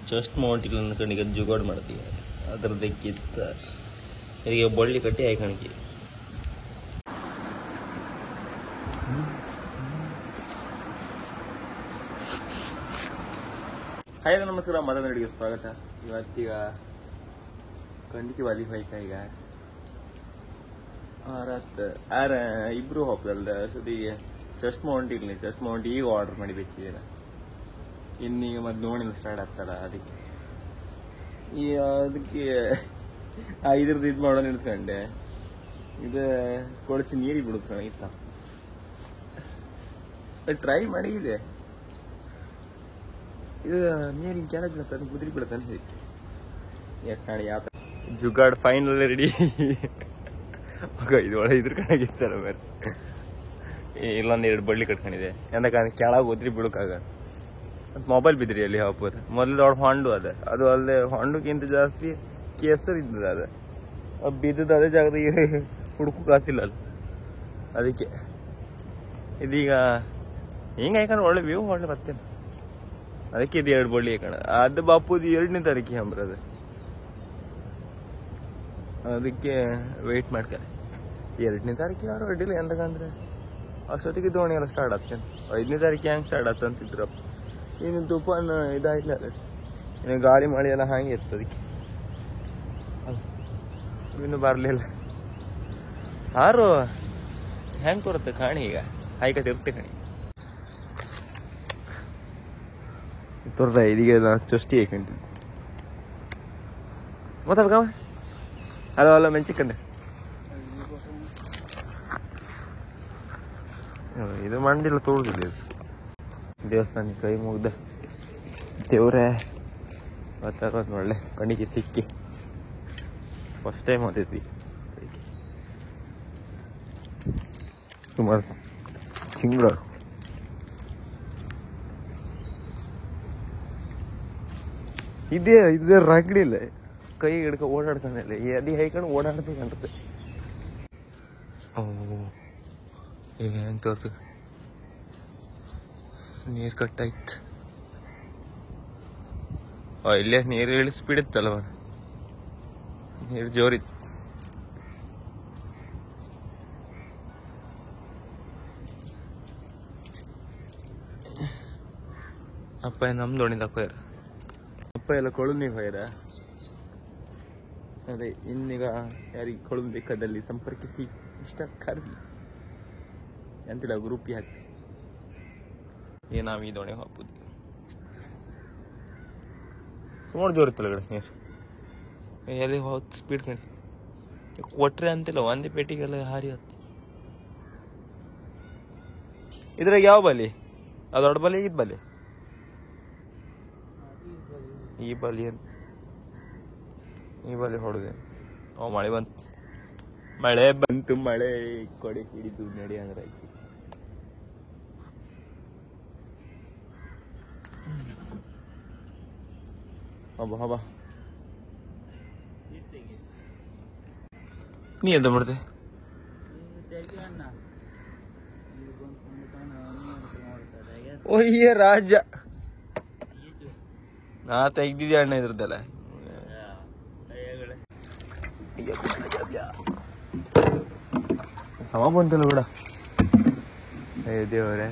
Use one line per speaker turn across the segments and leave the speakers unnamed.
Just ಮೌಂಟಿಗೆ ನನ್ನ ಕಣ್ಣಿಗೆ ಜುಗಾಡ್ ಮಾಡ್ತೀವಿ ಅದರದ್ದು ಕಿತ್ತ ಹೀಗೆ ಬಳ್ಳಿ ಕಟ್ಟಿ ಆಯ್ಕಣಿಕೆ. ಹಾಯ್ ನಮಸ್ಕಾರ, ಮದನಡಿಗೆ ಸ್ವಾಗತ. ಇವತ್ತೀಗ ಕಂಡಿಕೆ ವಾಲಿ ಹೋಯ್ತಾ ಈಗ ಇಬ್ರು ಹೋಗ್ದಲ್ದ ಸದಿಗೆ ಚಶ್ಮಾ ಹೊಂಟಿರ್ಲಿ. ಚಶ್ಮಾ ಹೊಂಟಿ ಈಗ ಆರ್ಡರ್ ಮಾಡಿ ಬೆಚ್ಚಿದ್ದೀರ. ಇನ್ನೀಗ ಮತ್ತೆ ನೋಡಿನ ಸ್ಟಾರ್ಟ್ ಆಗ್ತಲ್ಲ ಅದಕ್ಕೆ ಇದ್ರದ್ದು ಇದು ಮಾಡೋ ನಿಲ್ಸ್ಕೊಂಡೆ. ಇದು ಕೊಳಚಿ ನೀರಿಗೆ ಬಿಡುತ್ತೆ ಇತ್ತ ಟ್ರೈ ಮಾಡಿದೆ. ಇದು ನೀರಿನ ಕೆಳಗೆ ಬೀಳ್ತಾನೆ, ಕುದುರಿ ಬೀಳ್ತಾನೆ. ಹೇಗೆ ಯಾಕೆ ಯಾವ ಜುಗಾಡ್ ಫೈನಲ್ ರೆಡಿ. ಇದು ಒಳ್ಳೆ ಇದ್ರ ಕಣಾಗಿರ್ತಾರ ಬೇರೆ. ಇಲ್ಲೊಂದು 2 ಬಳ್ಳಿ ಕಟ್ಕೊಂಡಿದೆ. ಎಂದಕ್ಕೆ ಕೆಳಗೆ ಉದ್ರಿ ಬಿಡೋಕ್ಕಾಗ ಮತ್ತು ಮೊಬೈಲ್ ಬಿದ್ರಿ ಅಲ್ಲಿ ಹಾಪುರ. ಮೊದಲು ದೊಡ್ಡ ಹೊಂಡು ಅದು ಅಲ್ಲದೆ ಹೊಂಡಕ್ಕಿಂತ ಜಾಸ್ತಿ ಕೇಸರ್ ಇದ್ದದ. ಅದು ಬಿದ್ದದ ಅದೇ ಜಾಗದಾಗ ಹುಡುಕಾತಿಲ್ಲ ಅಲ್ಲ. ಅದಕ್ಕೆ ಇದೀಗ ಹಿಂಗೆ ಹಾಕೊಂಡು ಒಳ್ಳೆ ವ್ಯೂ ಒಳ್ಳೆ ಬರ್ತೇನೆ. ಅದಕ್ಕೆ ಇದು 2 ಬಳ್ಳಿ ಹಾಕೋಣ. ಅದು ಬಾಪುದು 2ನೇ ತಾರೀಕಿಗೆ ಅಂಬ್ರದು. ಅದಕ್ಕೆ ವೆಯ್ಟ್ ಮಾಡ್ತಾರೆ. 2ನೇ ತಾರೀಕಿಗೆ ಯಾರು ಅಡ್ಡಿಲ್ಲ. ಎಂದಕ್ಕಂದ್ರೆ ಅಷ್ಟೊತ್ತಿಗೆ ದೋಣಿ ಎಲ್ಲ ಸ್ಟಾರ್ಟ್ ಆಗ್ತೇನೆ. 5ನೇ ತಾರೀಕಿಗೆ ಹೆಂಗೆ ಸ್ಟಾರ್ಟ್ ಆಗ್ತಂತಿದ್ರಪ್ಪ. ಇನ್ನು ತುಫಾನ್ ಇದಾಗಿಲ್ಲ, ಇನ್ನು ಗಾಳಿ ಮಳೆ ಎಲ್ಲ ಹಾಗೆ ಇರ್ತದೆ. ಅದಕ್ಕೆ ಇನ್ನು ಬರಲಿಲ್ಲ. ಯಾರು ಹೆಂಗೆ ತೋರುತ್ತೆ ಕಾಣಿ. ಈಗ ಹಾಯ್ಕತಿರ್ತೆ ಕಣಿ ತೋರ್ದ. ಇದೀಗ ನಾನು ಚೊಸ್ಟಿ ಹಾಕೊಂಡಿ ಮಾತಾಡ್ಕವ. ಅಲ್ಲ ಮೆಂಚಿಕಂಡೆ ಇದು ಮಂಡಿಲ್ಲ ತೋಳ್ದಿಲ್ಲ. ಇದು ದೇವಸ್ಥಾನ ಕೈ ಮುಗ್ದ ದೇವ್ರೆ ಒಂದು ಒಳ್ಳೆ ಕಣಿಗೆ ತಿಕ್ಕಿ ಫಸ್ಟ್ ಟೈಮ್ ಓದಿದ್ವಿ. ಸುಮಾರು ತಿಂಗಳು ಇದೇ ರಗಡಿಲ್ಲ. ಕೈ ಹಿಡ್ಕ ಓಡಾಡ್ತಾನೆ ಎದಿ ಹೈಕೊಂಡು ಓಡಾಡ್ಬೇಕಂತ. ಈಗ ಹೆಂಗೆ ತೋರ್ತು ನೀರು ಕಟ್ಟಾಯ್ತು. ಇಲ್ಲೇ ನೀರು ಇಳಿಸ್ಬಿಡುತ್ತಲ್ಲವ, ನೀರು ಜೋರಿತ್ತು. ಅಪ್ಪ ನಮ್ದು ದೋಣಿದ ಹೋಯ್ರ. ಅಪ್ಪ ಎಲ್ಲ ಕೊಳುಂಬಿಗೆ ಹೋಯ್ರ. ಅದೇ ಇನ್ನೀಗ ಯಾರಿಗೆ ಕೊಳುಂಬಿ ಬೇಕಾದಲ್ಲಿ ಸಂಪರ್ಕಿಸಿ. ಇಷ್ಟ ಕರ್ದಿ ಅಂತಿಲ್ಲ ಗ್ರೂಪಿಗೆ ಹಾಕಿ. ನಾವು ಈ ದೋಣಿ ಹಾಕ್ಬೋದು. ಸುಮಾರು ಜೋರ್ ಇತ್ತಲ್ಲ ಕಡೆ ನೀರು. ಎಲ್ಲಿ ಹೋಗ್ತು ಸ್ಪೀಡ್ ಕಂಡು ಕೊಟ್ರೆ ಅಂತಿಲ್ಲ. ಒಂದೇ ಪೇಟಿಗೆಲ್ಲ ಹಾರಿ ಆಯ್ತು. ಇದ್ರಾಗ ಯಾವ ಬಲಿ? ಅದು ದೊಡ್ಡ ಬಲಿ ಇದ್ ಬಲಿ. ಈ ಬಲಿ ಏನು ಈ ಬಲಿ ಹೊಡೆದೆ. ಮಳೆ ಬಂತು. ಮಳೆ ಕೊಡೆ ಹಿಡಿದು ನಡಿ ಅಂದ್ರೆ ಆಯ್ತು. ಹಬ್ಬ ನೀ ಎಂತ ಮಾಡ್ದೆ? ಓಯ್ಯ ರಾಜ, ನಾ ತೆಗ್ದಿದ್ದೆ ಅಣ್ಣ ಇದ್ರದ್ದಲ್ಲ. ಸಮ ಬಂತಲ್ಲ ಕೂಡ. ದೇವರೇ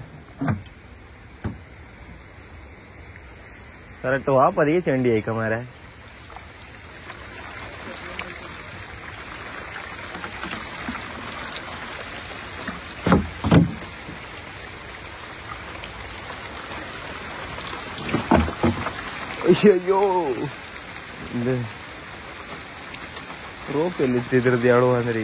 ಕರೆಕ್ಟ್ ವಾಪದಿಗೆ ಚಂಡಿ ಆಯ್ಕ ಮಾರ. ಅಯ್ಯೋ ರೋಪ್ ಎಲ್ಲಿದ್ದಿದ್ರದ್ದು ಯಾಳು ಅಂದ್ರೆ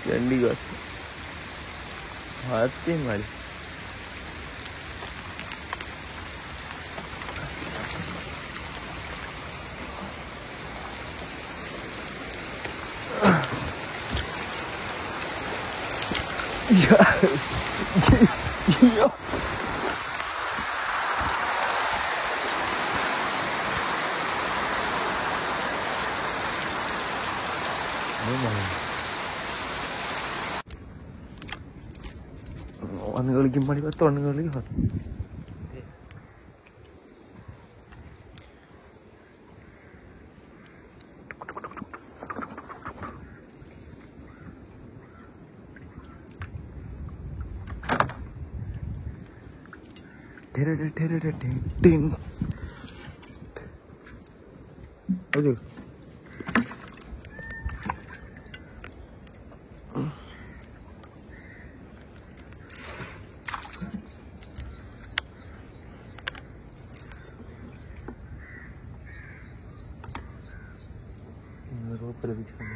ಚಂಡಿಗ ಹತ್ತಿ ಮಾಡಿ. ಹಣ್ಣುಗಳಿಗೆ ಮಾಡಿ ಇವತ್ತು ಹಣ್ಣುಗಳಿಗೆ ಹೊತ್ತು ಹೌದು ರೋಪಲ್ಲಿ ಬಿಚ್ಕೊಂಡು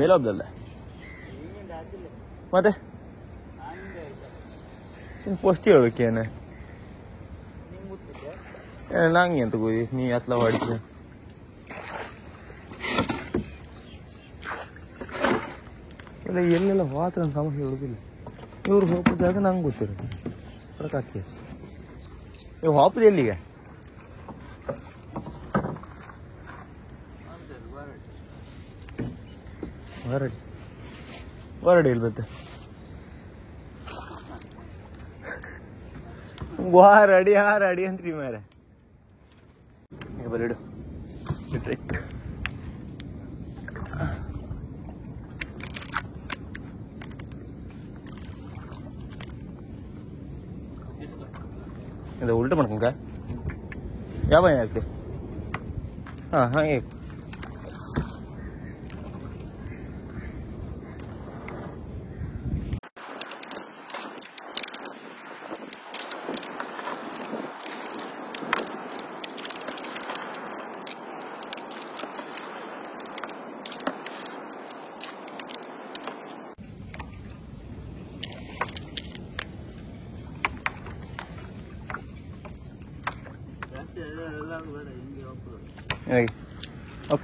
ಮೇಲೆ ಒಬ್ದಲ್ಲ ಮತ್ತೆ ಪೋಸ್ಟ್ ಹೇಳ್ಬೇಕೇನು ನಂಗೆ ಅಂತ ಕೂದಿ ನೀ ಅತ್ಲ ಹೊಡಿತ ಇಲ್ಲ ಎಲ್ಲೆಲ್ಲ ಹೋತ್ರ ಸಮಸ್ಯೆ ಹೇಳುದಿಲ್ಲ ಇವ್ರು ಹೋಗೋದಾಗ ನಂಗೆ ಗೊತ್ತಿರೋದು ಹೊರಕಾಗ್ತದೆ ನೀವು ಹೋಪದ ಎಲ್ಲಿಗೆ ಹೊರಡಿ ಹೊರಡಿ ಇಲ್ಲಿ ಬತ್ತೆ ಹಾರಡಿ ಅಂತ್ರಿ ಮಾರೆ ಬರಡು ಟ್ರಿಕ್ ಇದು ಉಲ್ಟ ಮಾಡ್ಕೊಂಕ ಯಾವ ಏನಾಗ್ತಿ ಹಾಂ ಹಾಗೆ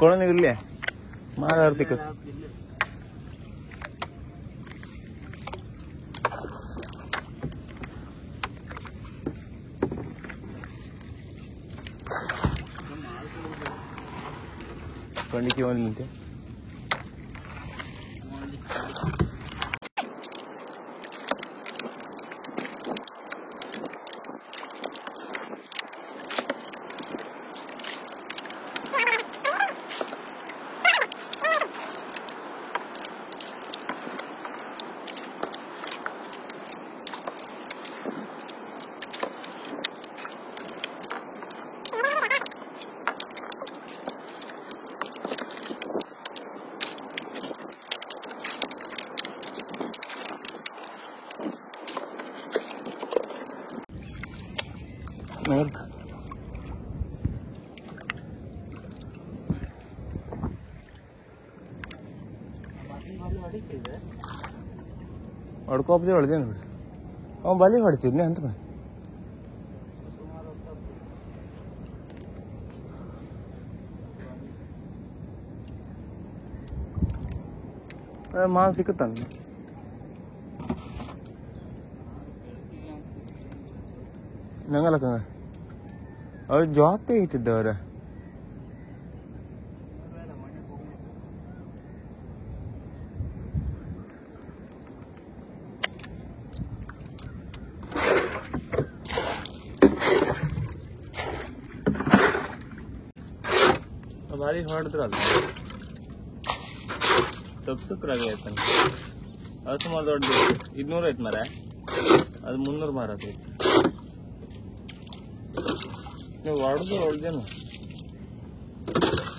ಕೊಡೋಣ ಇರ್ಲಿ ಮಾರ ಸಿಕ್ಕದು ಕೊಂಡಿಕ್ಕೆ ಒಂದು ನಿಂತೆ ಹೊಡ್ಕೋಪದೆ ಹೊಡೆದೇನು ಬಿಡಿ ಅವ ಬಲಿ ಹೊಡಿತಿದ್ನೆ ಅಂತ ಮಾಲ್ ಸಿಕ್ಕುತ್ತಾನ ನಂಗಲ್ಲಕ್ಕ ಅವ್ರ ಜಾಬ್ ತೆಗಿತಿದ್ದವ್ರ ಭಾರಿ ಹೊಡೆದ್ರಲ್ಲ ತಪ್ಸಕ್ರಾಗ ಆಯ್ತಾನ ಅದು ಸುಮಾರು ದೊಡ್ಡದು 200 ಐತೆ ಮರ ಅದು 300 ಮಾರತೈತಿ ನೀವು ಹೊಡೆದೇನು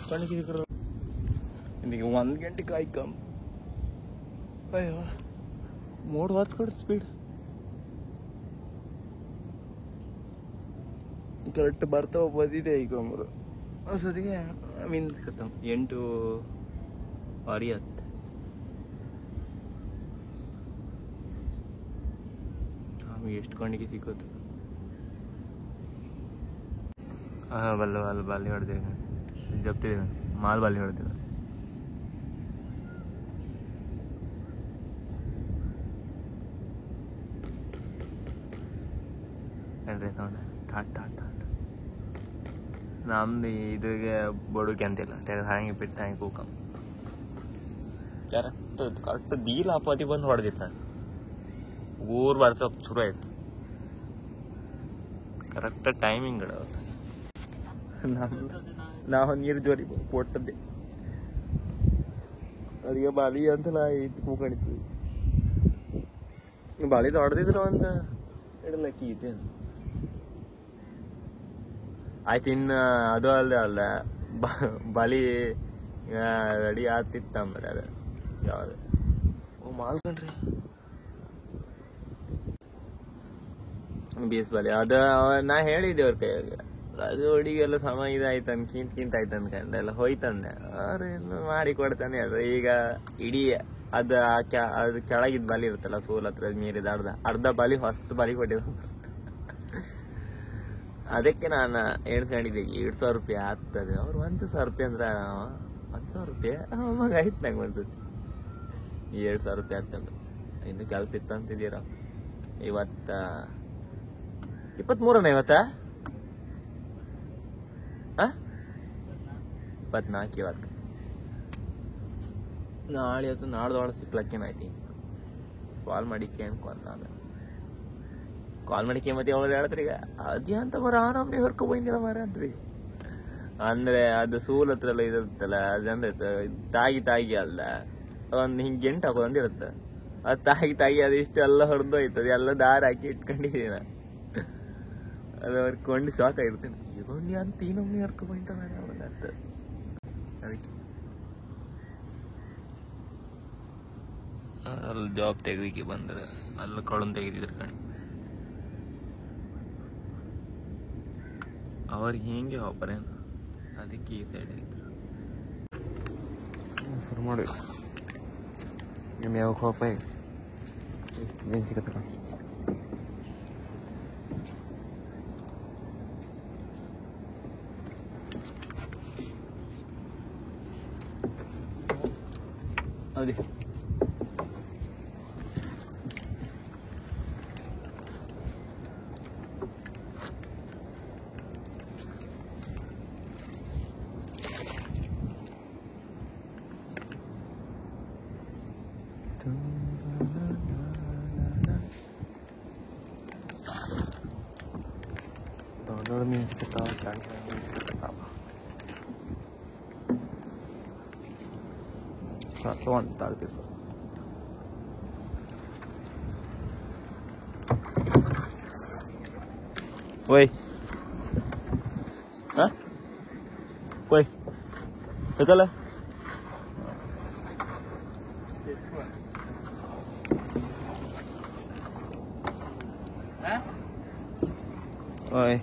ಕಣ್ಣಿಗೆ ಇಲ್ಲಿಗೆ 1 ಗಂಟೆ ಕಾಯ್ಕಂ ಅಯ್ಯೋ ಮೋಡ್ ವಾಚ್ ಕೊಡ ಸ್ಪೀಡ್ ಕರೆಕ್ಟ್ ಬರ್ತಾವ ಬಂದಿದೆ ಈಗ ಅವರು ಸದಿಗೆ ಮಿಂದ್ ಖತಮ್ 8:60 ಆಮೇಲೆ ಎಷ್ಟು ಕಣ್ಣಿಗೆ ಸಿಕ್ಕೋದು ಹಾಂ ಬಲ್ಲ ಬಾಲಿ ಹೊಡೆದೇವೆ ಜಪ್ತಿದ್ದೇವೆ ಮಾಲ್ ಬಾಲಿ ಹೊಡೆದೇವೆ ಕಂಡ್ರಿ ಸೌಂಡ್ ಟಾಟ್ ಟಾಟ್ ಟಾಟ್. ನಮ್ದು ಇದ್ರಿಗೆ ಬಡುಕೆ ಅಂತಿಲ್ಲ ಹಾಗೆ ಬಿಟ್ಟು ಹಾಗೆ ಕೂಕ ಕರೆಕ್ಟ್ ದೀಲ ಅಪಾತಿ ಬಂದು ಹೊಡೆದಿತ್ತು ನಾನು ಊರು ಬರ್ತ ಶುರು ಆಯ್ತು ಕರೆಕ್ಟ್ ಟೈಮಿಂಗ್ ನಾವು ನೀರು ಜೋರಿ ಕೊಟ್ಟದ್ದೆ ಅದಕ್ಕೆ ಬಾಲಿ ಅಂತಲ್ಲ ಇದು ಕೂಕಣಿತು ಬಾಳಿ ಹೊಡೆದಿದ್ರು ಒಂದು ಇಡಲಕ್ಕಿ ಇದ್ದೇನು ಆಯ್ತು. ಇನ್ನು ಅದು ಅಲ್ಲ ಬಲಿ ರೆಡಿ ಆಗ್ತಿತ್ತಂಬ್ರಿ ಅದು ಯಾವ್ದು ಮಾಲ್ಕೊಂಡ್ರಿ ಬೀಸ್ ಬಲಿ ಅದು ನಾ ಹೇಳಿದ್ದೆ ಅವ್ರ ಕೈಯಾಗ ಅದು ಹುಡುಗೆಲ್ಲ ಸಮ ಇದಾಯ್ತು ಕಿಂತ ಆಯ್ತು ಅನ್ಕಂಡೆ ಎಲ್ಲ ಹೋಯ್ತಂದೆ ಅವ್ರು ಮಾಡಿ ಕೊಡ್ತಾನೆ ಅದು ಈಗ ಇಡೀ ಅದು ಕೆಳಗಿದ್ ಬಲಿ ಇರುತ್ತಲ್ಲ ಸೂಲ್ ಹತ್ರ ಮೀರಿದ ಅರ್ಧ ಬಲಿ ಹೊಸ್ತು ಬಲಿ ಕೊಟ್ಟಿದ್ರು. ಅದಕ್ಕೆ ನಾನು ಹೇಳ್ಕೊಂಡಿದ್ದೆ 2,000 ರೂಪಾಯಿ ಆಗ್ತದೆ. ಅವ್ರು 1,000 ರೂಪಾಯಿ ಅಂದ್ರೆ 10,000 ರೂಪಾಯಿ ಮಗ ಆಯ್ತು ನಂಗೆ ಒಂದ್ಸತಿ 2,000 ರೂಪಾಯಿ ಆಗ್ತಂದ್ರೆ ಇನ್ನು ಕೆಲಸ ಇತ್ತು ಅಂತಿದ್ದೀರ. 23ನೇ ಇವತ್ತಾ 24 ಇವತ್ತು ನಾಳೆ ಅದು ನಾಡ್ದೊಳಗೆ ಸಿಕ್ಲಕ್ಕೇನಾಯ್ತು ಕಾಲ್ ಮಾಡಿಕೆ ಅನ್ಕೊಂಡ್ ನಾನು ಕಾಲ್ ಮಾಡಿಕೆ ಮತ್ತೆ ಅವ್ರು ಹೇಳಿದ್ರಿ ಈಗ ಅದೇ ಅಂತ ಬರ ಆರಾಮ್ನೆ ಹೊರ್ಕೊಬಂದಿಲ್ಲ ಮರ ಅಂತ್ರಿ. ಅಂದ್ರೆ ಅದು ಸೂಲ್ ಹತ್ರ ಎಲ್ಲ ಇರುತ್ತಲ್ಲ ಅದಂದ್ರೆ ತಾಗಿ ಅಲ್ಲ ಒಂದು ಹಿಂಗೆ ಗೆಂಟು ಹಾಕೋದಂದಿರುತ್ತೆ ಅದು ತಾಗಿ ಅದು ಇಷ್ಟೆಲ್ಲ ಹೊಡೆದೋಯ್ತದೆ ಎಲ್ಲ ದಾರ ಹಾಕಿ ಇಟ್ಕೊಂಡಿದ್ದೀನಿ ನಾನು. ಅದು ಹೊರ್ಕೊಂಡು ಶಾಕ್ ಆಗಿರ್ತೀನಿ ಇದೊಂದು ಅಂತ ಇನ್ನೊಮ್ಮೆ ಹೊರ್ಕೊಬಂತ ಮರ ಅವನ ಅಂತ. ಅದಕ್ಕೆ ಅಲ್ಲಿ ಜಾಬ್ ತೆಗ್ದಿಕ್ಕೆ ಬಂದ್ರೆ ಅಲ್ಲಿ ಕಳನ್ ತೆಗೆದಿದ್ರು ಕಣ್ ಅವ್ರಿಗೆ ಹಿಂಗೆ ಒಬ್ಬರೇನು ಅದಕ್ಕೆ ಈ ಸೈಡ್ ಆಯ್ತು ಶುರು ಮಾಡಿ ನಿಮ್ಮ ಯಾವ ಕೋಪ ಏನು ಸಿಗತ್ತ ಹೌದಿ Dollar means kita akan satu antar desa. Woi, hah? Woi, betul lah. Oi.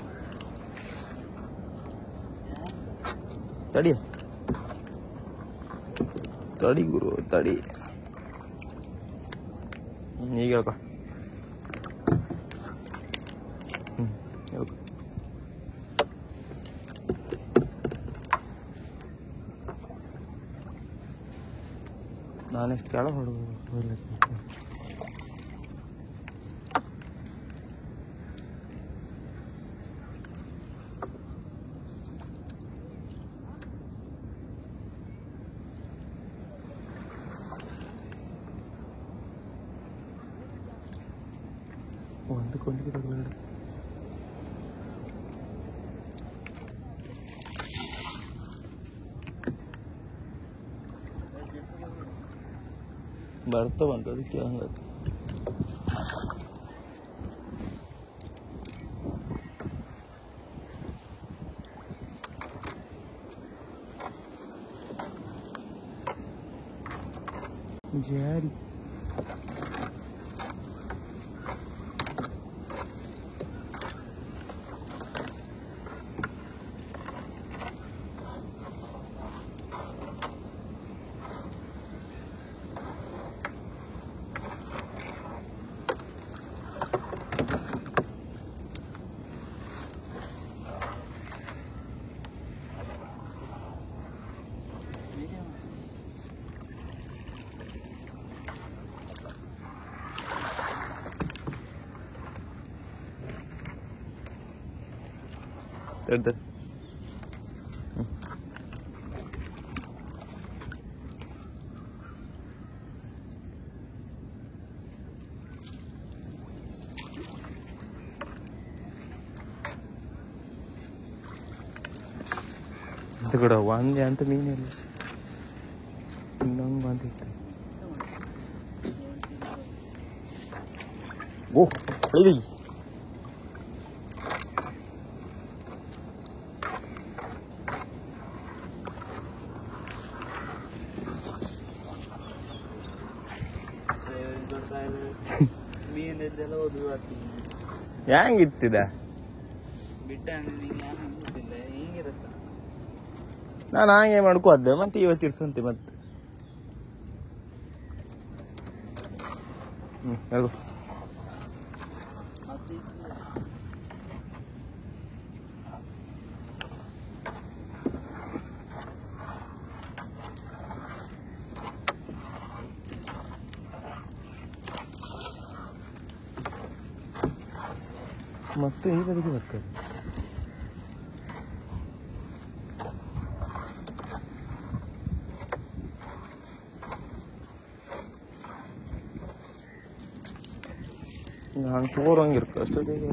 ತಡಿ ಗುರು ತಡಿ ಈಗ ಹೇಳ್ಕೊ ಹೇಳ್ಕೊ ನಾನೆಷ್ಟು ಕೆಳ ಹೊಡೆದು ಒಂದು ಕೊಂಡಿಗೆ ತಗೊಳ್ಳಿ ಬರ್ತಾವಂತ ಅದಕ್ಕೆ ಹಂಗತ್ತೆ ಜಾರಿ ತಡ್ದ ಅಂತ ಕೂಡ ಒಂದೇ ಅಂತ ಮೀನಿಲ್ಲ ಇನ್ನೊಂದು ಬಂದಿತ್ತು. ಓ ಹೊಳಿ
ಮೀನೆಲ್ಲ ಓದುವ
ಹೆಂಗಿತ್ತಿದ
ಬಿಟ್ಟ ಗೊತ್ತಿಲ್ಲ ಹಿಂಗಿರತ್ತ.
ನಾನು ಹಾಗೆ ಮಾಡ್ಕೋದ್ದೆ ಮತ್ತೆ ಇವತ್ತು ಇರ್ಸಂತೆ ಮತ್ತೆ ಹೇಳು ಮತ್ತೆ ಈ ಬದಿಗೆ ಬರ್ತದೆ. ನಾನು ತೋರಂಗಿರ್ಕ ಅಷ್ಟೊತ್ತಿಗೆ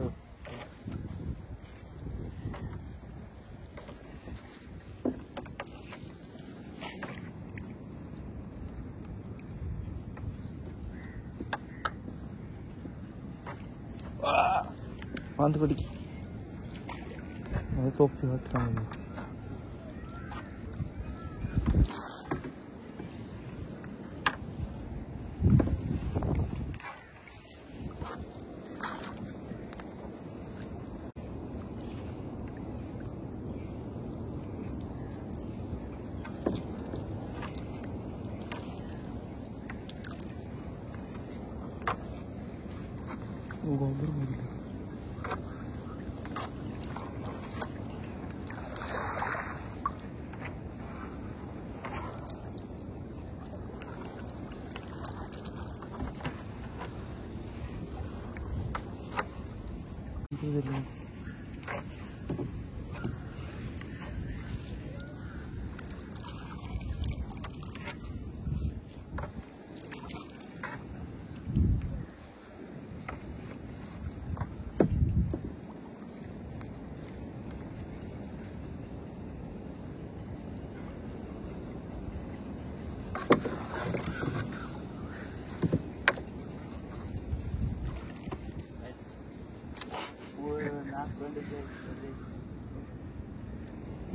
ಅಂತ ಕಡಿಗೆ ಅದು ತೊಪ್ಪಿ ಹತ್ರ ಗೊಬ್ಬರ ಮಾಡಿದೆ.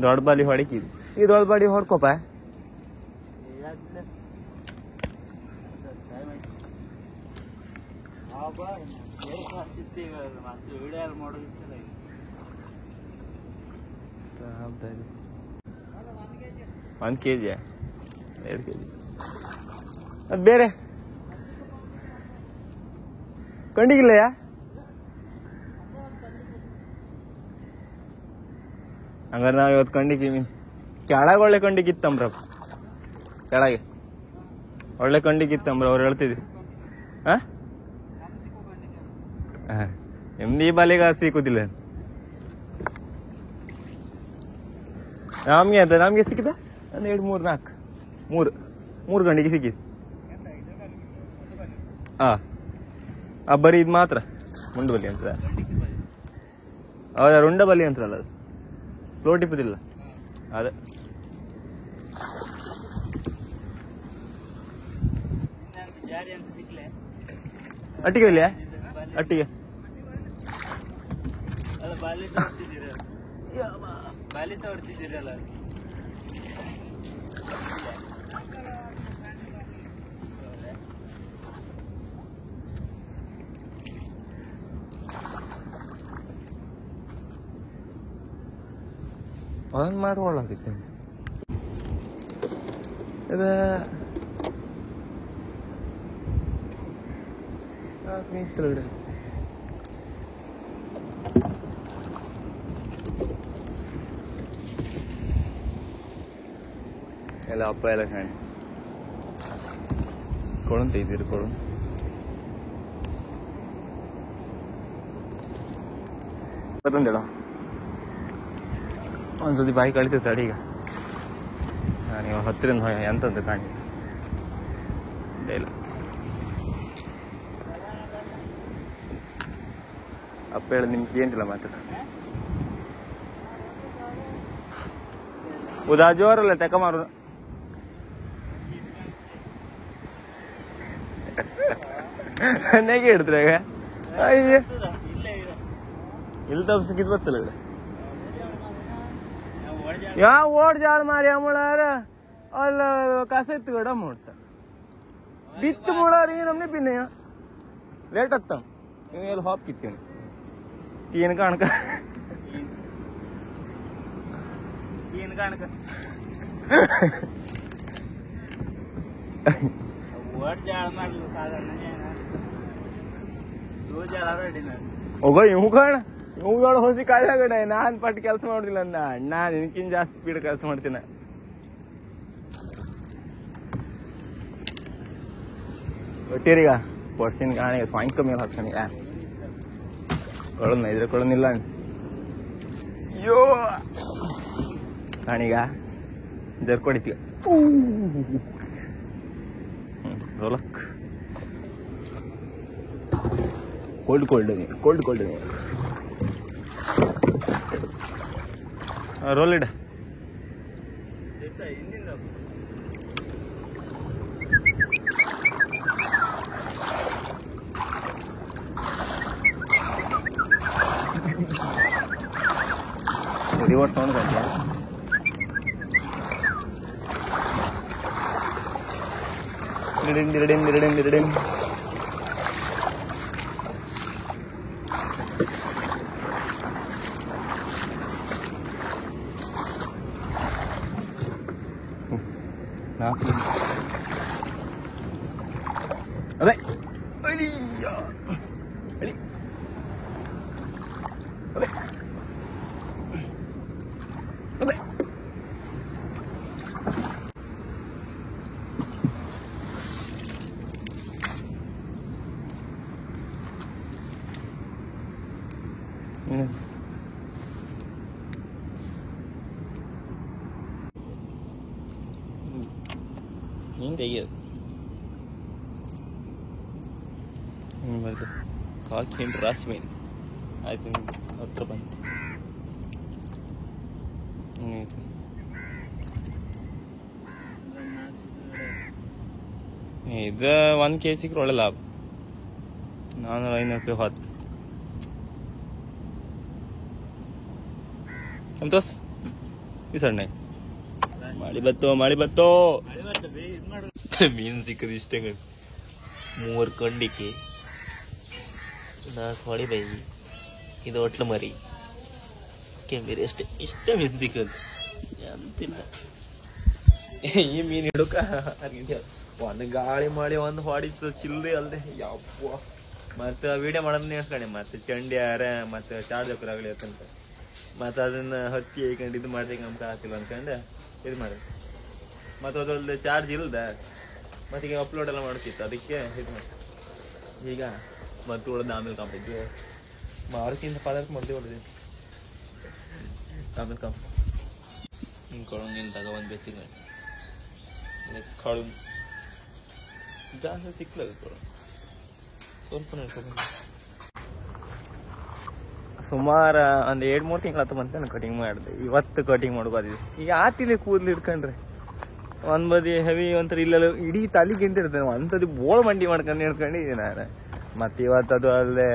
ದೊಡ್ಡ ಬಾಲಿ ಹೊಡಿಕಿದ್ ಈ ದೊಡ್ಡ ಬಾಡಿ ಹೊಡ್ಕೊಪ ಒಂದ್ ಕೆಜಿ 2 ಕೆಜಿ ಅದ್ ಬೇರೆ ಕಂಡಿಗಿಲ್ಲಯ್ಯ. ಹಂಗಾರೆ ನಾವ್ ಇವತ್ತು ಕಂಡಿಗೆ ಮೀನ್ ಕೆಳಗೆ ಒಳ್ಳೆ ಕಂಡಿಗಿತ್ತಂಬ್ರ ಕೆಳಗೆ ಒಳ್ಳೆ ಕಂಡಿಗಿತ್ತಂಬ್ರ ಅವ್ರು ಹೇಳ್ತಿದ್ವಿ. ನಿಮ್ದು ಈ ಬಾಲಿಗೆ ಸಿಕ್ಕುದಿಲ್ಲ ನಮ್ಗೆ ಅಂತ ನಮ್ಗೆ ಸಿಕ್ಕಿದ ಒಂದು 2 3 4 3 ಗಂಟೆಗೆ ಸಿಕ್ಕಿದ್. ಹಾ ಬರೀ ಇದು ಮಾತ್ರ ಮುಂಡು ಬಲಿ ಅಂತ ಹೌದಾ ರುಂಡ ಬಲಿ ಅಂತಾರಲ್ಲ ಅದು ಫ್ಲೋಟ್ ಇಪ್ಪದಿಲ್ಲ ಅದೇ ಅಟ್ಟಿಗೆ ಇಲ್ಲ ಅಟ್ಟಿಗೆ
ಹೊಡ್ತಿದ್ದೀರಲ್ಲ
ಅದನ್ನ ಮಾಡ್ಕೊಳ್ಳೋದಿತ್ತು ನಿಂತಲಗಡೆ ಎಲ್ಲ ಅಪ್ಪ ಎಲ್ಲ ಕಾಣಿ ಕೊಳಂತ ಇದ್ದೀರಿ ಕೊಳು ಬರ್ತಂದೇಳ ಒಂದ್ಸತಿ ಬಾಯಿ ಕಳಿತಿರ್ತಾಳೆ ಈಗ ನೀವು ಹತ್ತಿರಿಂದ ಎಂತಂತ ಕಾಣಿ ಇಲ್ಲ ಅಪ್ಪ ಹೇಳಿ ನಿಮ್ಗೆ ಏನಿಲ್ಲ ಮಾತಾಡ ಉದಾ ಜೋರಲ್ಲ ತೆಕ ಮಾರು ನೆಗೆ ಹಿಡಿದ್ರೆ ಈಗ ಅಯ್ಯ ಇಲ್ಲಿ ತಪ್ಪಿಸಿದ್ ಬರ್ತಲ್ಲ ಯಾವ ಓಡ್ ಜಾಳ ಮಾರಿ ಮುಳಾರ ಅಲ್ಲ ಕಸ ಎತ್ತು ಗಡ ಮಾಡ್ತ ಬಿತ್ತು ಮುಳಾರ ನಮ್ನೆ ಪಿನ್ನ ಲೇಟ್ ಆಗ್ತಾವ ನೀವು ಎಲ್ಲಿ ಹಾಪ್ ಕಿತ್ತೀವಿ ತೀನ್ ಕಾಣಕ ಹೋಗೋ ಇವು ಕಾಣ ಇವುಗಳು ಹೊಸಿ ಕಾಳಗಡೆ ನಾನ್ ಪಟ್ಟು ಕೆಲಸ ಮಾಡುದಿಲ್ಲ ನಾನು ನಿನ್ಕಿನ್ ಜಾಸ್ತಿ ಸ್ಪೀಡ್ ಕೆಲಸ ಮಾಡ್ತೀನಿ ಒಟ್ಟಿರೀಗ ಪರ್ಸಿನ ಕಾಣಿಗೆ ಸ್ವಾಂಕ ಮೇಲೆ ಹಾಕ್ತಾನೆ ಕೊಳನ್ನ ಇದ್ರೆ ಕೊಳನಿಲ್ಲ ಅಯ್ಯೋ ಕಾಣೀಗ ಜರ್ಕೊಡಿತೀವಿ ರೋಲಕ್ ಕೋಲ್ಡ್ ನೀರು ರೋಲ್ ಇಡ ರಿವರ್ಸ್ ಸೌಂಡ್ ಕಂಡ್ಯಾ ನಿರಡಿನ್ ಅದೇ ಅಯ್ಯೋ ಅಡಿ ಅದೇ ಅದೇ ನೀನು ತೆಗಿಯೋದು ಬರ್ದು ಕಾಕಿ ಹಿಂಟು ರಾಶಿ ಮೀನು ಆಯ್ತು ಹತ್ರ ಬಂತು ಇದು 1 kg ಸಿಕ್ಕರೆ ಒಳ್ಳೆ ಲಾಭ 400-500 ರೂಪಾಯಿ ಹೊತ್ತು ಸಂತೋಷ್ ಈ ಸಣ್ಣ ಮಳಿ ಬತ್ತೋ ಮೀನು ಸಿಕ್ಕದ ಇಷ್ಟೇ 3 ಕಂಡಿಕೆ 4 ಹೊಳಿ ಬೈ ಇದು ಒಟ್ಲು ಮರಿ ಕೆಂಬೇರಿ ಅಷ್ಟೇ ಇಷ್ಟೇ ಮೀನು ಸಿಕ್ಕದು ಅಂತಿಲ್ಲ ಈ ಮೀನು ಹಿಡುಕ ಒಂದು ಗಾಳಿ ಮಾಡಿ ಒಂದು ಹೊಡಿತು ಚಿಲ್ದೆ ಅಲ್ದೆ ಯಪ್ಪ ಮತ್ತೆ ವಿಡಿಯೋ ಮಾಡೋದನ್ನ ಹೇಳ್ಸ್ಕೊಂಡೆ ಮತ್ತೆ ಚಂಡಿ ಯಾರ ಮತ್ತೆ ಚಾರ್ಜ್ ಹಾಕೋರಾಗಲಿ ಅಂತಂತ ಮತ್ತೆ ಅದನ್ನ ಹತ್ತಿ ಹಾಕೊಂಡು ಇದು ಮಾಡ್ದಂಗೆ ನಮ್ಗೆ ಆಗ್ತಿಲ್ಲ ಅನ್ಕೊಂಡು ಇದು ಮಾಡಿದೆ ಮತ್ತೆ ಅದ್ರದ್ದು ಚಾರ್ಜ್ ಇಲ್ದ ಮತ್ತೆ ಈಗ ಅಪ್ಲೋಡ್ ಎಲ್ಲ ಮಾಡ್ತಿತ್ತು ಅದಕ್ಕೆ ಇದು ಮಾಡಿ ಈಗ ಮತ್ತೆ ಉಳ್ದ ಆಮೇಲೆ ಕಾಂಪಿದ್ವಿ ಮಾರಕ್ಕಿಂತ ಪದಾರ್ಥ ಮಾಡ್ತೀವಿ ಹೊಡೆದಿ ಆಮೇಲೆ ಕಾಂಪ ಹಿಂಗೆ ಕೊಳಂಗಿನ ತಗ ಒಂದು ಬೇಸಿಗೆ ಕಳು ಜಾಸ್ತಿ ಸಿಕ್ಲದು ಸ್ವಲ್ಪ ನಡ್ಕೊಂಡು ಸುಮಾರು ಒಂದು 2-3 ತಿಂಗಳು ಬಂತ ಕಟಿಂಗ್ ಮಾಡಿದೆ ಇವತ್ತು ಕಟಿಂಗ್ ಮಾಡ್ಕೋದಿದ್ದೆ ಈಗ ಆತಿಲಿ ಕೂದಲು ಇಟ್ಕೊಂಡ್ರೆ ಒಂದ್ ಬದಿ ಹೆವಿ ಒಂಥರ ಇಲ್ಲೆಲ್ಲ ಇಡೀ ತಲೆ ಗಿಂಟಿರ್ತೇನೆ ಒಂದ್ಸತಿ ಬೋಳ್ ಮಂಡಿ ಮಾಡ್ಕೊಂಡು ಹಿಡ್ಕೊಂಡಿದ್ದೆ ನಾನು ಮತ್ತೆ ಇವತ್ತು ಅದು ಅಲ್ಲೇ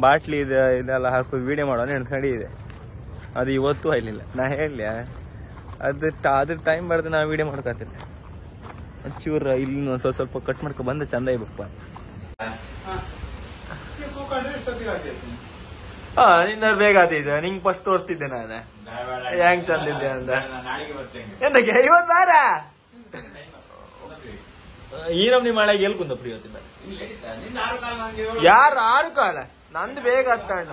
ಬಾಟ್ಲಿ ಇದೆಲ್ಲ ಹಾಕಿ ವಿಡಿಯೋ ಮಾಡೋಣ ಹಿಡ್ಕೊಂಡಿದ್ದೆ ಅದು ಇವತ್ತು ಆಗ್ಲಿಲ್ಲ ನಾ ಹೇಳಲಿ ಅದ್ರ ಟೈಮ್ ಬರ್ದೆ ನಾ ವಿಡಿಯೋ ಮಾಡ್ಕೊತಿದ್ದೆ ಚೂರ ಇಲ್ಲಿ ಸ್ವಲ್ಪ ಕಟ್ ಮಾಡ್ಕೊ ಬಂದ ಚಂದ ಇಬ್ಬಪ್ಪ ನಿಂದ ಬೇಗ ಆತಿದ್ದೆ ನಿಂಗೆ ಫಸ್ಟ್ ತೋರಿಸ್ತಿದ್ದೆ ನಾನು ಹೆಂಗ್ ತಂದಿದ್ದೆ ಅಂತ ಎಂತಕ್ಕೆ ಇವತ್ತು ಬಾರ ಈ ನಮ್ನಿ ಮಳೆಗೆ ಎಲ್ ಕುಂದಪ್ಪ ಇವತ್ತಿನ ಯಾರು 6 ಕಾಲ ನಂದು ಬೇಗ ಹತ್ತಣ್ಣ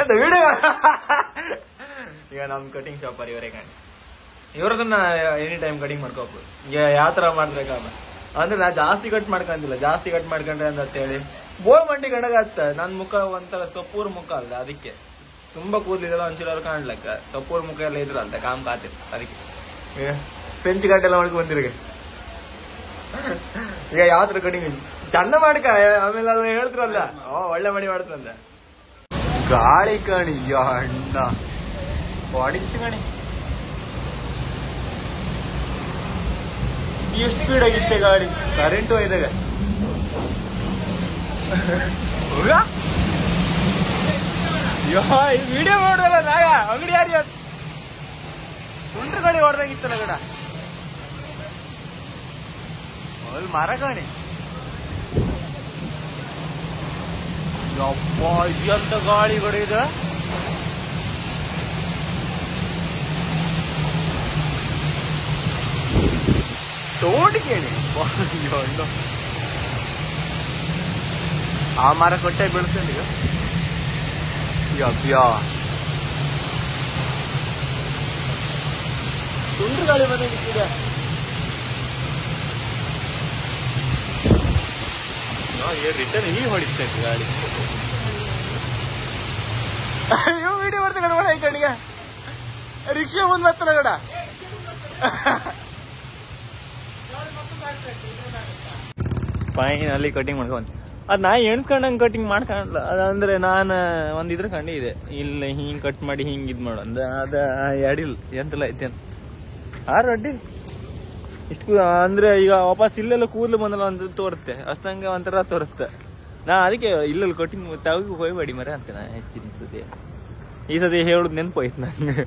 ಎಂತ ವಿಡಿಯೋ ಈಗ ನಮ್ ಕಟಿಂಗ್ ಶಾಪ್ ಇವರೇ ಕಾಣಿ ಇವ್ರದನ್ನ ಎನಿ ಟೈಮ್ ಕಟಿಂಗ್ ಮಾಡ್ಕೋಬೇಕು ಈಗ ಯಾವ ತರ ಮಾಡ್ಬೇಕಲ್ಲ ಅಂದ್ರೆ ನಾ ಜಾಸ್ತಿ ಕಟ್ ಮಾಡ್ಕೊಂಡಿಲ್ಲ ಜಾಸ್ತಿ ಕಟ್ ಮಾಡ್ಕೊಂಡ್ರೆ ಅಂತ ಹೇಳಿ ಬೋರ್ ಮಂಡಿ ಗಣಗಾಗ್ತ ನನ್ ಮುಖ ಒಂಥರ ಸೊಪ್ಪೂರ್ ಮುಖ ಅಲ್ಲ, ಅದಕ್ಕೆ ತುಂಬಾ ಕೂದಲಿದೆಲ್ಲ ಒಂಚೂರು ಕಾಣ್ಲಕ್ಕ ಸೊಪ್ಪೂರ್ ಮುಖ ಎಲ್ಲ ಇದ್ರಲ್ಲ ಕಾಮ್ ಕಾತಿರ್ ಅದಕ್ಕೆ ಪೆಂಚ್ ಗಡ್ಡೆ ಎಲ್ಲ ಮಾಡ್ಕೊಂಡು ಬಂದಿರಿಗೆ. ಈಗ ಯಾವ್ದ್ರ ಕಡಿಮೆ ಚಂದ ಮಾಡ್ಕ, ಆಮೇಲೆ ಅಲ್ಲ ಹೇಳ್ತಿರಲ್ಲ ಒಳ್ಳೆ ಮಡಿ ಮಾಡ್ತಾರಂತ. ಗಾಳಿ ಕಣಿ ಅಣ್ಣ ಹೊಡಿತು ಕಣಿ, ಎಷ್ಟು ಸ್ಪೀಡ್ ಆಗಿತ್ತೆ ಗಾಡಿ, ಕರೆಂಟು ಇದಾಗ ವಿಡಿಯೋ ಮಾಡೋಲ್ಲ ನಾಗ ಅಂಗಡಿ ಯಾರಿ ಸುಂಟ್ರ ಗಾಡಿ ಹೊಡೆದಾಗಿತ್ತಲ್ಲ ಗಡ ಅಲ್ಲಿ ಮರ ಗಾಣಿ. ಯಪ್ಪ ಎಂತ ಗಾಳಿಗಳು ಇದು, ತೋಡಿಕೇಳಿ ಆ ಮರ ಕೊಟ್ಟೆ ಬೀಳ್ತೇನೆ ಈಗ. ಯಪ್ಪ್ಯಾ ಸುಂಡ್ರ ಗಾಳಿ ಬಂದಿದೆ. ರಿಟರ್ನ್ ಈಗ ಹೊಡಿತೈತಿ ಗಾಳಿ. ಅಯ್ಯೋ ವಿಡಿಯೋ ಬರ್ತ ಗಡ ಈ ಕಣಿಗೆ ರಿಕ್ಷಾ ಮುಂದ್ ಬರ್ತಲ್ಲ ಗಡ. ಫೈನಲ್ಲಿ ಕಟಿಂಗ್ ಮಾಡ್ಕೊಂತ ಅದ್ ನಾ ಎಣ್ಸ್ಕೊಂಡಂಗೆ ಕಟಿಂಗ್ ಮಾಡ್ಕೊಂಡಲ್ಲ. ಅದಂದ್ರೆ ನಾನು ಒಂದಿದ್ರ ಕಂಡಿದೆ, ಇಲ್ಲ ಹಿಂಗ್ ಕಟ್ ಮಾಡಿ ಹಿಂಗ್ ಇದ್ ಮಾಡು ಅಂದ. ಅದ ಅಡಿಲ್ ಎಂತೆಲ್ಲ ಐತೇನು ಅಡ್ಡಿ ಇಷ್ಟು ಅಂದ್ರೆ ಈಗ ವಾಪಸ್ ಇಲ್ಲೆಲ್ಲ ಕೂದಲು ಬಂದಲ್ಲ ಅಂತ ತೋರುತ್ತೆ, ಅಷ್ಟಂಗೆ ಒಂಥರ ತೋರುತ್ತೆ. ನಾ ಅದಕ್ಕೆ ಇಲ್ಲೆಲ್ಲ ಕಟಿಂಗ್ ತಾವಿಗೆ ಹೋಗ್ಬೇಡಿ ಮರ ಅಂತ ನಾ ಹೆಚ್ಚಿನ ಸತಿ. ಈ ಸತಿ ಹೇಳುದು ನೆನಪೋಯ್ತು ನಂಗೆ,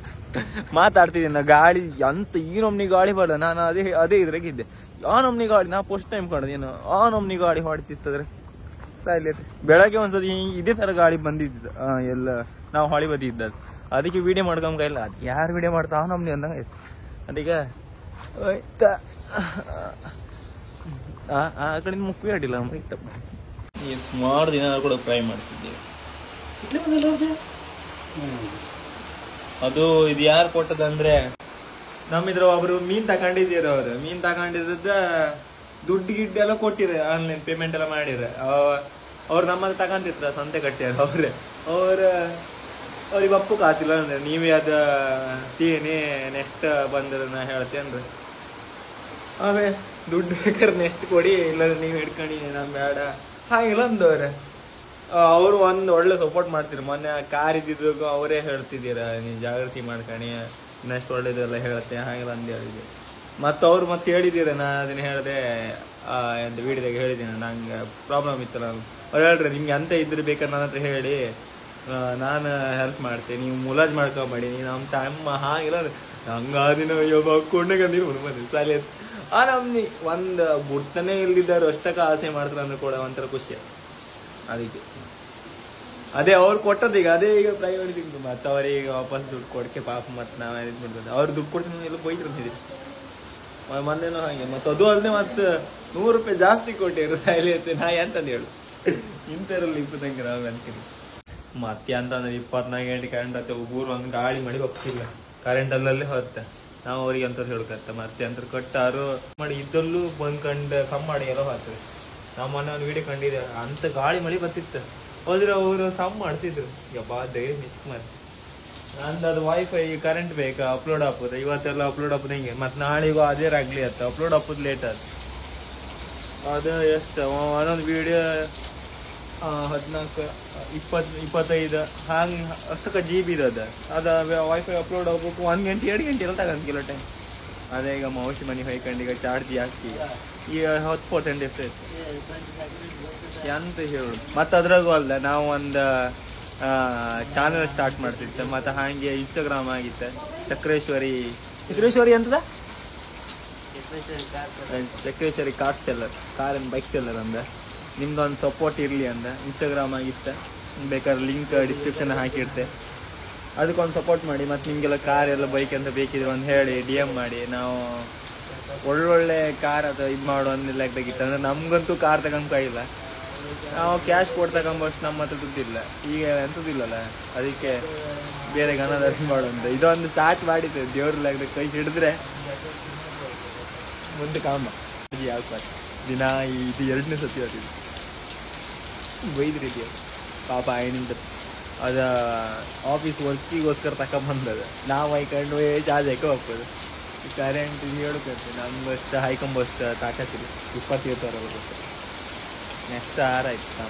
ಮಾತಾಡ್ತಿದ್ದೀನಿ ನಾ ಗಾಳಿ ಅಂತ ಈ ನಮ್ನಿ ಗಾಳಿ ಬರಲ್ಲ. ನಾನು ಅದೇ ಇದ್ರಾಗಿದ್ದೆ, ಆ ನಮ್ನಿ ಗಾಳಿ ನಾ ಫಸ್ಟ್ ಟೈಮ್ ಕಾಣೋದೇನು ಆ ನಮ್ನಿ ಗಾಳಿ ಹೊಡಿತಿತ್ತದ್ರೆ ಸಾಯ್ಲೈತೆ. ಬೆಳಗ್ಗೆ ಒಂದ್ಸತಿ ಇದೇ ತರ ಗಾಳಿ ಬಂದಿದ್ದ ಎಲ್ಲ ನಾವು ಹೊಳಿ ಬದಿದ್ದ, ಅದಕ್ಕೆ ವಿಡಿಯೋ ಮಾಡ್ಕೊಂಬ ಇಲ್ಲ. ಅದು ಯಾರು ವಿಡಿಯೋ ಮಾಡ್ತಾ ಆ ನಮ್ನಿ ಅಂದಂಗ ಆಯ್ತು. ಅದಕ್ಕೆ ಆಯ್ತಾ ಆ ಕಡೆಯಿಂದ ಮುಕ್ಕಿ ಅಡ್ಡಿಲ್ಲ ನಮ್ಗೆ ಇತ್ತಪ್ಪ. ಸುಮಾರು ದಿನ ಕೂಡ ಫ್ರೈ ಮಾಡ್ತಿದ್ದೇವೆ. ಅದು ಇದು ಯಾರು ಕೊಟ್ಟದಂದ್ರೆ ನಮ್ಮಿದ್ರ ಒಬ್ರು ಮೀನ್ ತಕೊಂಡಿದ್ದೀರ, ಅವ್ರು ಮೀನ್ ತಕೊಂಡಿದ್ದ ದುಡ್ಡು ಗಿಡ್ಡು ಎಲ್ಲ ಕೊಟ್ಟಿರ, ಆನ್ಲೈನ್ ಪೇಮೆಂಟ್ ಎಲ್ಲ ಮಾಡಿರ. ಅವ್ರು ನಮ್ಮಲ್ಲಿ ತಗೊಂತಿತ್ರ ಸಂತೆ ಕಟ್ಟ್ಯಾರ ಅವ್ರಿಗೆ ಅಪ್ಪು ಕಾತಿಲ್ಲ ಅಂದ್ರೆ ನೀವೇ ಅದ ತೀನಿ ನೆಕ್ಸ್ಟ್ ಬಂದ್ರೆ ನಾ ಹೇಳ್ತೇನ್ರಿ. ಅವೇ ದುಡ್ಡು ಬೇಕಾದ್ರೆ ನೆಕ್ಸ್ಟ್ ಕೊಡಿ, ಇಲ್ಲಾಂದ್ರೆ ನೀವ್ ಹಿಡ್ಕಣಿ ನಮ್ ಬೇಡ ಹಾಗಿಲ್ಲ ಅಂದವ್ರೆ. ಅವ್ರು ಒಂದ್ ಒಳ್ಳೆ ಸಪೋರ್ಟ್ ಮಾಡ್ತಿದ್ರು. ಮೊನ್ನೆ ಕಾರ್ ಇದ್ದಿದ್ದು ಅವರೇ ಹೇಳ್ತಿದ್ದೀರ, ನೀವ್ ಜಾಗೃತಿ ಮಾಡ್ಕಣಿ ನೆಕ್ಸ್ಟ್ ಒಳ್ಳೇದೆಲ್ಲ ಹೇಳತ್ತೆ ಹಾಗೆಲ್ಲ ಅಂದ್ ಹೇಳಿದ್ವಿ. ಅವ್ರು ಮತ್ತೆ ಹೇಳಿದ್ದೀರ, ನಾ ಅದನ್ನ ಹೇಳ್ದೆ ವಿಡಿಯೋದಾಗ ಹೇಳಿದ್ದೀನಿ. ನಂಗೆ ಪ್ರಾಬ್ಲಮ್ ಇತ್ತಲ್ಲ, ಅವ್ರು ಹೇಳ್ರಿ ನಿಮ್ಗೆ ಅಂತ ಇದ್ರೆ ಬೇಕಾದ್ರೆ ನನ್ನ ಹತ್ರ ಹೇಳಿ, ನಾನು ಹೆಲ್ಪ್ ಮಾಡ್ತೇನೆ, ನೀವು ಮುಲಾಜ್ ಮಾಡ್ಕೊಬೇಡಿ, ನಮ್ಮ ಟೈಮ್ ಹಾಗಿಲ್ಲ ಹಂಗಾದಿನ ಕೊಂಡಾಗ ನೀವು ಬಂದ್ರಿ ಸಾಲಿ ಆ ನಮ್ನಿ ಒಂದ್ ಬುಡ್ತಾನೆ ಇಲ್ದಿದ್ದಾರು ಅಷ್ಟಕ್ಕ ಆಸೆ ಮಾಡ್ತಾರ ಅಂದ್ರೆ ಕೂಡ ಒಂಥರ ಖುಷಿ. ಅದಕ್ಕೆ ಅದೇ ಅವ್ರು ಕೊಟ್ಟದೀಗ ಅದೇ ಈಗ ಪ್ರೈವೇಟ್ ಸಿಗ್ತು. ಮತ್ತೆ ಅವ್ರಿಗೆ ವಾಪಸ್ ದುಡ್ಡು ಕೊಡಕ್ಕೆ ಪಾಪ ಮತ್ತೆ ನಾವ್ ಬಿಡ್ತದೆ. ಅವ್ರು ದುಡ್ಡು ಕೊಡ್ತೀನಿ ಎಲ್ಲ ಬೈತಿರ್ತಿದ್ವಿ ಮೊನ್ನೆನೋ ಹಾಗೆ. ಮತ್ತೆ ಅದು ಅಲ್ಲದೆ ಮತ್ತೆ 100 ರೂಪಾಯಿ ಜಾಸ್ತಿ ಕೊಟ್ಟಿರು ಸಾಯ್ಲಿ ಐತೆ. ನಾ ಎಂತಂದು ಹೇಳು ಇಂಥರಲ್ಲಿ ಇಪ್ಪತ್ತಂಗೆ ನಾವು ಅಂತೀನಿ. ಮತ್ತೆ ಅಂತಂದ್ರೆ 24 ಗಂಟೆ ಕರೆಂಟ್ ಆಯ್ತು, ಊರು ಒಂದು ಗಾಳಿ ಮಾಡಿ ಹೋಗ್ತಿಲ್ಲ, ಕರೆಂಟ್ ಅಲ್ಲೇ ಹೋಗುತ್ತೆ. ನಾವು ಅವ್ರಿಗೆ ಅಂತ ಹೇಳ್ಕತ್ತ ಮತ್ತೆ ಅಂತ ಕಟ್ಟಾರು ಮಾಡಿ ಇದ್ದಲ್ಲೂ ಬಂದ್ಕಂಡು ಕಮ್ಮಿ ಮಾಡಿ ಎಲ್ಲ ಹೋಗ್ತದೆ. ನಾವು ಮೊನ್ನೆ ಒಂದು ವಿಡಿಯೋ ಕಂಡಿದ್ದೆ, ಅಂತ ಗಾಳಿ ಮಳಿ ಬರ್ತಿತ್ತು, ಹೋದ್ರೆ ಅವರು ಸಮ್ ಮಾಡ್ತಿದ್ರು. ಯಪ್ಪಾ ಧೈರ್ಯ ಮಿಸ್ ಮಾಡಿ ನಂದು ಅದು ವೈಫೈ ಕರೆಂಟ್ ಬೇಕಾ ಅಪ್ಲೋಡ್ ಹಾಕೋದು, ಇವತ್ತೆಲ್ಲ ಅಪ್ಲೋಡ್ ಹಾಕೋದು ಹಿಂಗೆ. ಮತ್ತೆ ನಾಳೆಗೂ ಅದೇ ಆಗ್ಲಿ ಅತ್ತ ಅಪ್ಲೋಡ್ ಹಾಕೋದು ಲೇಟ್ ಆಯ್ತು. ಅದು ಎಷ್ಟು ಒಂದೊಂದು ವಿಡಿಯೋ 14, 20, 25 ಹಾಗೆ ಅಷ್ಟಕ್ಕ GB ಇರೋದು. ಅದ ವೈಫೈ ಅಪ್ಲೋಡ್ ಆಗ್ಬೇಕು 1 ಗಂಟೆ 2 ಗಂಟೆ ಎಲ್ಲ ತಗೊಂತಿಲ್ಲ ಟೈಮ್. ಅದೇ ಈಗ ಔಷಧಿ ಮನೆ ಹೊಯ್ಕೊಂಡು ಈಗ ಚಾರ್ಜ್ ಹಾಕಿ ಈಗ 10% ಎಷ್ಟು ಆಯ್ತು ಎಂತ ಹೇಳು. ಮತ್ತೆ ಅದ್ರಾಗೂ ಅಲ್ಲ ನಾವು ಒಂದು ಚಾನಲ್ ಸ್ಟಾರ್ಟ್ ಮಾಡ್ತಿದ್ದೆ. ಮತ್ತೆ ಹಾಗೆ ಇನ್ಸ್ಟಾಗ್ರಾಮ್ ಆಗಿತ್ತೆ. ಚಕ್ರೇಶ್ವರಿ ಅಂತದ Chakreshwari car seller, car and bike seller ಅಂದ. ನಿಮ್ದೊಂದು ಸಪೋರ್ಟ್ ಇರ್ಲಿ ಅಂದ. ಇನ್ಸ್ಟಾಗ್ರಾಮ್ ಆಗಿತ್ತೆ, ಬೇಕಾದ್ರೆ ಲಿಂಕ್ ಡಿಸ್ಕ್ರಿಪ್ಷನ್ ಹಾಕಿರ್ತೆ, ಅದಕ್ಕೊಂದು ಸಪೋರ್ಟ್ ಮಾಡಿ. ಮತ್ತೆ ನಿಮ್ಗೆಲ್ಲ ಕಾರ್ ಎಲ್ಲ ಬೈಕ್ ಅಂತ ಬೇಕಿದ್ರೆ ಒಂದು ಹೇಳಿ DM ಮಾಡಿ. ನಾವು ಒಳ್ಳೊಳ್ಳೆ ಕಾರ್ ಅಥವಾ ಇದು ಮಾಡೋ ಒಂದು ಲೆಕ್ಕದಾಗಿತ್ತು. ಅಂದ್ರೆ ನಮ್ಗಂತೂ ಕಾರ್ ತಗೊಂಡ್ ಇಲ್ಲ, ನಾವು ಕ್ಯಾಶ್ ಕೊಟ್ಟು ತಗೊಂಬಷ್ಟು ನಮ್ಮ ಹತ್ರ ದುಡ್ಡಿಲ್ಲ, ಈಗ ಎಂತದಿಲ್ಲಲ್ಲ. ಅದಕ್ಕೆ ಬೇರೆ ಗಣದರ್ಶನ ಮಾಡೋಂತ ಇದೊಂದು ಸ್ಟಾರ್ಟ್ ಮಾಡಿದ್ದೆ. ದೇವ್ರ ಲೆಕ್ಕದ ಕೈ ಹಿಡಿದ್ರೆ ಮುಂದೆ ಕಾಮ ಯಾವ ದಿನ ಇದು 2ನೇ ಸತಿ ಹೋಗ್ತಿದ್ವಿ. ಬೈದ್ರಿದ್ಯ ಪಾಪ ಆಯ್ನಿಂದ ಅದ ಆಫೀಸ್ ವರ್ಕಿಗೋಸ್ಕರ ತಕೊಂಬಂದದ ನಾವು ಹೈಕೊಂಡು ಚಾರ್ಜ್ ಹಾಕೋ ಹೋಗ್ಬೋದು ಕರೆಂಟ್ ಹೇಳ್ಬೇಕು ನಮ್ಗೆ ಅಷ್ಟು ಹೈಕೊಂಬಷ್ಟು ತಾಕತ್ತಿಲ್ಲ 20 ಇರ್ತಾರಲ್ಲ ನೆಕ್ಸ್ಟ್ ಆಯ್ತು